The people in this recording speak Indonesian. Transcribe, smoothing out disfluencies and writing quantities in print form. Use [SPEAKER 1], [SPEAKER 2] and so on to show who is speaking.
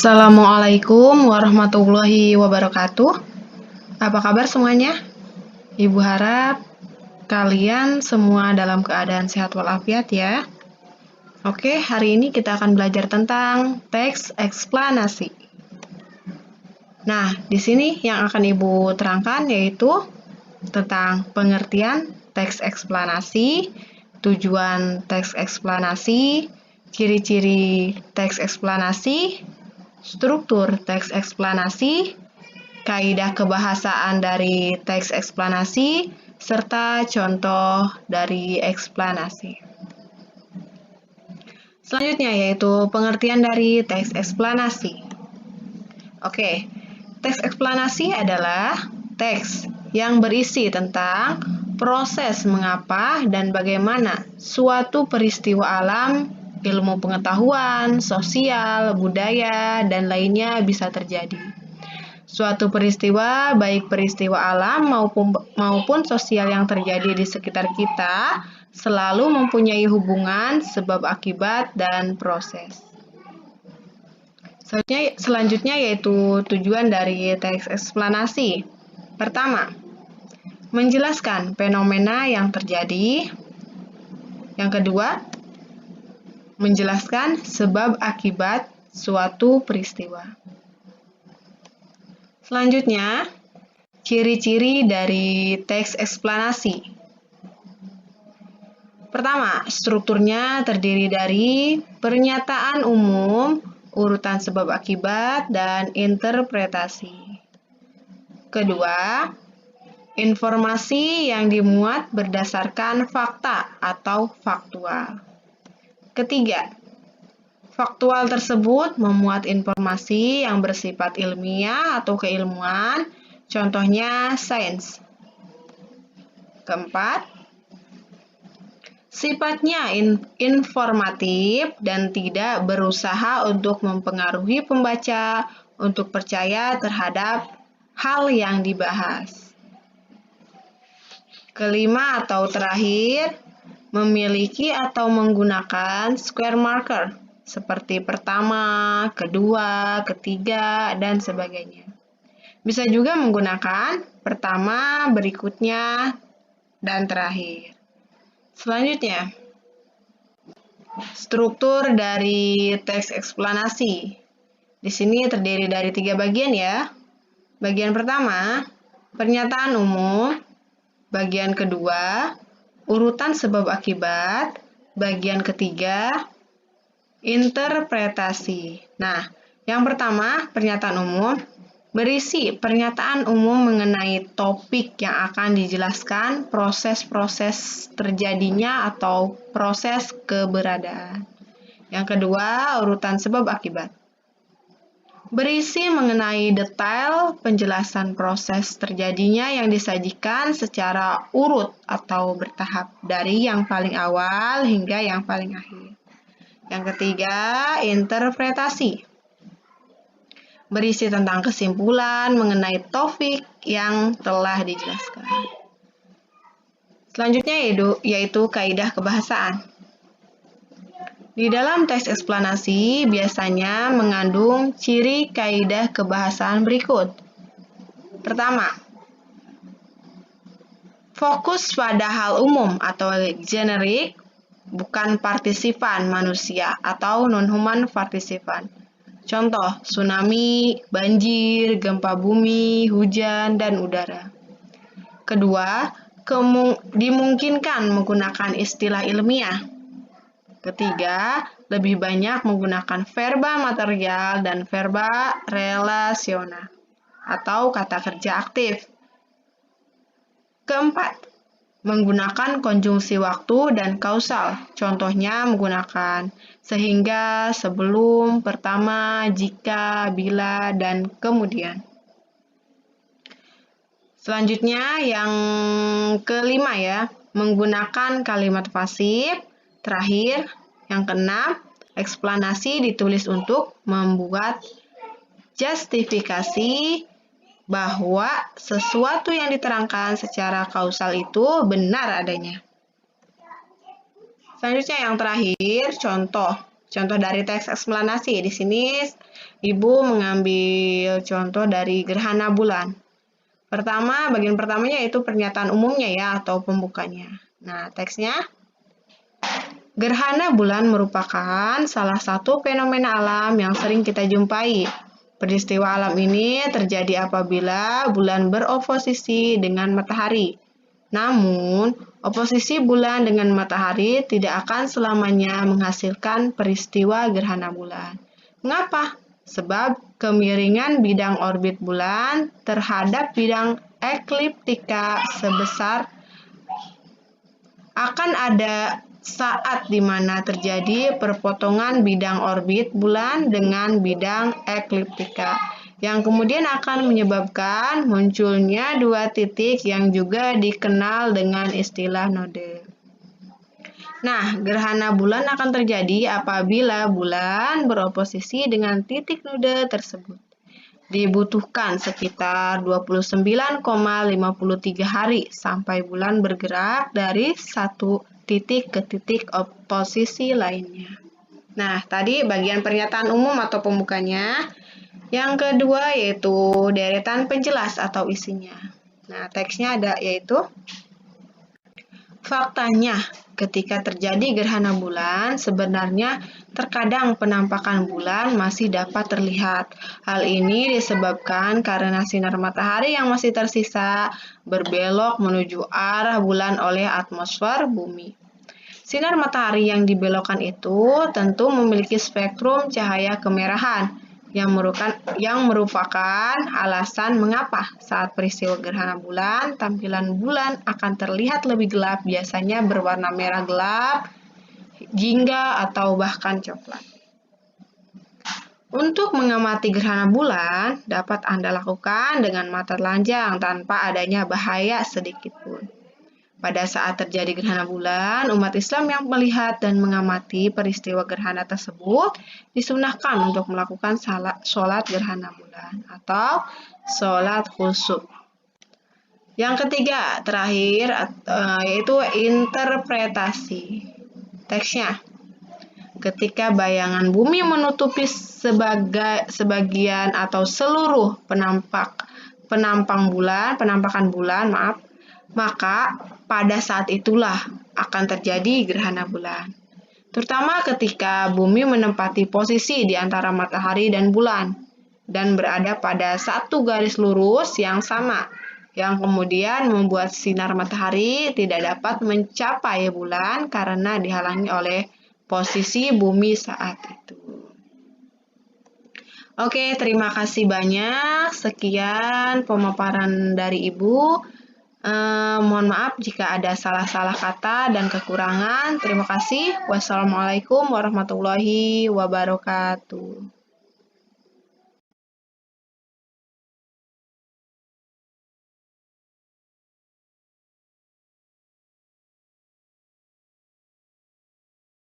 [SPEAKER 1] Assalamualaikum warahmatullahi wabarakatuh. Apa kabar semuanya? Ibu harap kalian semua dalam keadaan sehat walafiat ya. Oke, hari ini kita akan belajar tentang teks eksplanasi. Nah, di sini yang akan Ibu terangkan yaitu tentang pengertian teks eksplanasi, tujuan teks eksplanasi, ciri-ciri teks eksplanasi, struktur teks eksplanasi, kaidah kebahasaan dari teks eksplanasi, serta contoh dari eksplanasi. Selanjutnya yaitu pengertian dari teks eksplanasi. Oke, teks eksplanasi adalah teks yang berisi tentang proses mengapa dan bagaimana suatu peristiwa alam, ilmu pengetahuan, sosial, budaya, dan lainnya bisa terjadi. Suatu peristiwa, baik peristiwa alam maupun sosial yang terjadi di sekitar kita, selalu mempunyai hubungan sebab akibat dan proses. Selanjutnya yaitu tujuan dari teks eksplanasi. Pertama, menjelaskan fenomena yang terjadi. Yang kedua, menjelaskan sebab akibat suatu peristiwa. Selanjutnya, ciri-ciri dari teks eksplanasi. Pertama, strukturnya terdiri dari pernyataan umum, urutan sebab akibat, dan interpretasi. Kedua, informasi yang dimuat berdasarkan fakta atau faktual. Ketiga, faktual tersebut memuat informasi yang bersifat ilmiah atau keilmuan, contohnya sains. Keempat, sifatnya informatif dan tidak berusaha untuk mempengaruhi pembaca untuk percaya terhadap hal yang dibahas. Kelima atau terakhir, memiliki atau menggunakan square marker seperti pertama, kedua, ketiga, dan sebagainya. Bisa juga menggunakan pertama, berikutnya, dan terakhir. Selanjutnya, struktur dari teks eksplanasi. Di sini terdiri dari 3 bagian ya. Bagian pertama, pernyataan umum. Bagian kedua, urutan sebab akibat. Bagian ketiga, interpretasi. Nah, yang pertama, pernyataan umum berisi pernyataan umum mengenai topik yang akan dijelaskan, proses-proses terjadinya atau proses keberadaan. Yang kedua, urutan sebab akibat. Berisi mengenai detail penjelasan proses terjadinya yang disajikan secara urut atau bertahap dari yang paling awal hingga yang paling akhir. Yang ketiga, interpretasi. Berisi tentang kesimpulan mengenai topik yang telah dijelaskan. Selanjutnya yaitu kaidah kebahasaan. Di dalam teks eksplanasi biasanya mengandung ciri kaidah kebahasaan berikut. Pertama, fokus pada hal umum atau generik, bukan partisipan manusia atau non-human partisipan. Contoh, tsunami, banjir, gempa bumi, hujan, dan udara. Kedua, dimungkinkan menggunakan istilah ilmiah. Ketiga, lebih banyak menggunakan verba material dan verba relasional atau kata kerja aktif. Keempat, menggunakan konjungsi waktu dan kausal. Contohnya menggunakan sehingga, sebelum, pertama, jika, bila, dan kemudian. Selanjutnya yang kelima ya, menggunakan kalimat pasif. Terakhir, yang keenam, eksplanasi ditulis untuk membuat justifikasi bahwa sesuatu yang diterangkan secara kausal itu benar adanya. Selanjutnya yang terakhir, contoh. contoh dari teks eksplanasi. Di sini Ibu mengambil contoh dari gerhana bulan. Pertama, bagian pertamanya yaitu pernyataan umumnya ya, atau pembukanya. Nah, teksnya, gerhana bulan merupakan salah satu fenomena alam yang sering kita jumpai. Peristiwa alam ini terjadi apabila bulan beroposisi dengan matahari. Namun, oposisi bulan dengan matahari tidak akan selamanya menghasilkan peristiwa gerhana bulan. Mengapa? Sebab kemiringan bidang orbit bulan terhadap bidang ekliptika sebesar akan ada saat di mana terjadi perpotongan bidang orbit bulan dengan bidang ekliptika, yang kemudian akan menyebabkan munculnya dua titik yang juga dikenal dengan istilah node. Nah, gerhana bulan akan terjadi apabila bulan beroposisi dengan titik node tersebut. Dibutuhkan sekitar 29,53 hari sampai bulan bergerak dari satu titik ke titik oposisi lainnya. Nah, tadi bagian pernyataan umum atau pembukanya. Yang kedua yaitu deretan penjelas atau isinya. Nah, teksnya ada yaitu, faktanya, ketika terjadi gerhana bulan, sebenarnya terkadang penampakan bulan masih dapat terlihat. Hal ini disebabkan karena sinar matahari yang masih tersisa berbelok menuju arah bulan oleh atmosfer bumi. Sinar matahari yang dibelokkan itu tentu memiliki spektrum cahaya kemerahan, yang merupakan alasan mengapa saat peristiwa gerhana bulan, tampilan bulan akan terlihat lebih gelap, biasanya berwarna merah gelap, jingga, atau bahkan coklat. Untuk mengamati gerhana bulan, dapat Anda lakukan dengan mata telanjang tanpa adanya bahaya sedikit pun. Pada saat terjadi gerhana bulan, umat Islam yang melihat dan mengamati peristiwa gerhana tersebut disunahkan untuk melakukan sholat gerhana bulan atau sholat khusyuk. Yang ketiga, terakhir, yaitu interpretasi. Teksnya, ketika bayangan bumi menutupi sebagian atau seluruh penampakan bulan, maka pada saat itulah akan terjadi gerhana bulan. Terutama ketika bumi menempati posisi di antara matahari dan bulan dan berada pada satu garis lurus yang sama, yang kemudian membuat sinar matahari tidak dapat mencapai bulan karena dihalangi oleh posisi bumi saat itu. Oke, terima kasih banyak. Sekian pemaparan dari Ibu. Mohon maaf jika ada salah-salah kata dan kekurangan. Terima kasih. Wassalamualaikum warahmatullahi wabarakatuh.